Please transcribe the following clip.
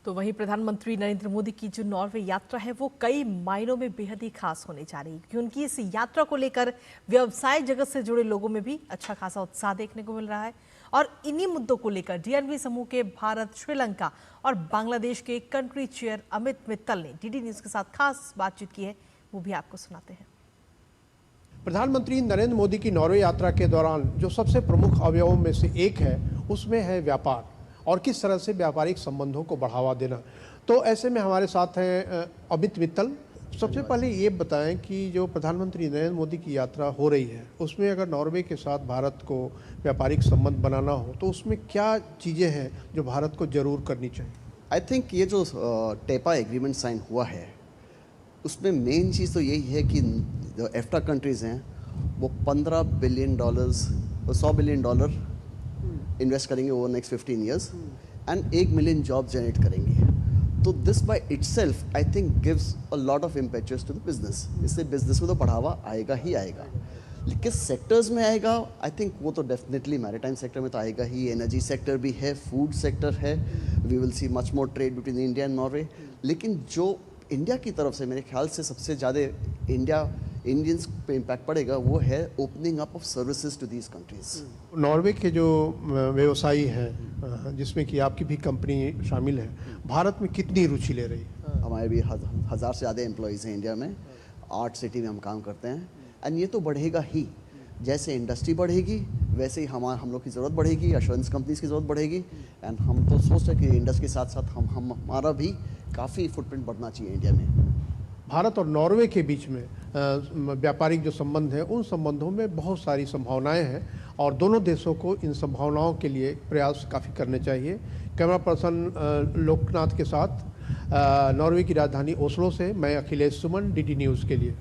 तो वहीं प्रधानमंत्री नरेंद्र मोदी की जो नॉर्वे यात्रा है वो कई मायनों में बेहद ही खास होने जा रही है, क्योंकि उनकी इस यात्रा को लेकर व्यवसाय जगत से जुड़े लोगों में भी अच्छा खासा उत्साह देखने को मिल रहा है। और इन्हीं मुद्दों को लेकर डीएनवी समूह के भारत, श्रीलंका और बांग्लादेश के कंट्री चेयर अमित मित्तल ने डीडी न्यूज के साथ खास बातचीत की है, वो भी आपको सुनाते हैं। प्रधानमंत्री नरेंद्र मोदी की नॉर्वे यात्रा के दौरान जो सबसे प्रमुख अवयवों में से एक है उसमें है व्यापार और किस तरह से व्यापारिक संबंधों को बढ़ावा देना। तो ऐसे में हमारे साथ हैं अमित मित्तल। सबसे पहले ये बताएं कि जो प्रधानमंत्री नरेंद्र मोदी की यात्रा हो रही है उसमें अगर नॉर्वे के साथ भारत को व्यापारिक संबंध बनाना हो तो उसमें क्या चीज़ें हैं जो भारत को जरूर करनी चाहिए? आई थिंक ये जो टेपा एग्रीमेंट साइन हुआ है उसमें मेन चीज़ तो यही है कि जो एफ्टा कंट्रीज़ हैं वो $15 बिलियन 100 बिलियन डॉलर इन्वेस्ट करेंगे over next 15 years and 1 million job generate करेंगे। तो this by itself I think gives a lot of impetus to the business. इससे बिजनेस में तो बढ़ावा आएगा ही आएगा, लेकिन सेक्टर्स में आएगा आई थिंक वो तो डेफिनेटली मैरीटाइम सेक्टर में तो आएगा ही, एनर्जी सेक्टर भी है, फूड सेक्टर है, we will see much more trade between India and Norway. लेकिन जो इंडिया की तरफ से मेरे ख्याल से सबसे ज़्यादा इंडियंस पे इम्पैक्ट पड़ेगा वो है opening up of services to these countries. Norway के जो व्यवसायी हैं जिसमें कि आपकी भी कंपनी शामिल है, भारत में कितनी रुचि ले रही है? हमारे भी 1000 से ज़्यादा एम्प्लॉयज़ हैं इंडिया में, 8 सिटी में हम काम करते हैं एंड ये तो बढ़ेगा ही। जैसे इंडस्ट्री बढ़ेगी वैसे ही हम लोग की ज़रूरत बढ़ेगी, एश्योरेंस कंपनीज की ज़रूरत बढ़ेगी एंड हम तो सोचते हैं कि इंडस्ट्री के साथ साथ हमारा भी काफ़ी फुटप्रिंट बढ़ना चाहिए इंडिया में। भारत और नॉर्वे के बीच में व्यापारिक जो संबंध है उन संबंधों में बहुत सारी संभावनाएं हैं और दोनों देशों को इन संभावनाओं के लिए प्रयास काफ़ी करने चाहिए। कैमरा पर्सन लोकनाथ के साथ नॉर्वे की राजधानी ओस्लो से मैं अखिलेश सुमन, डीडी न्यूज़ के लिए।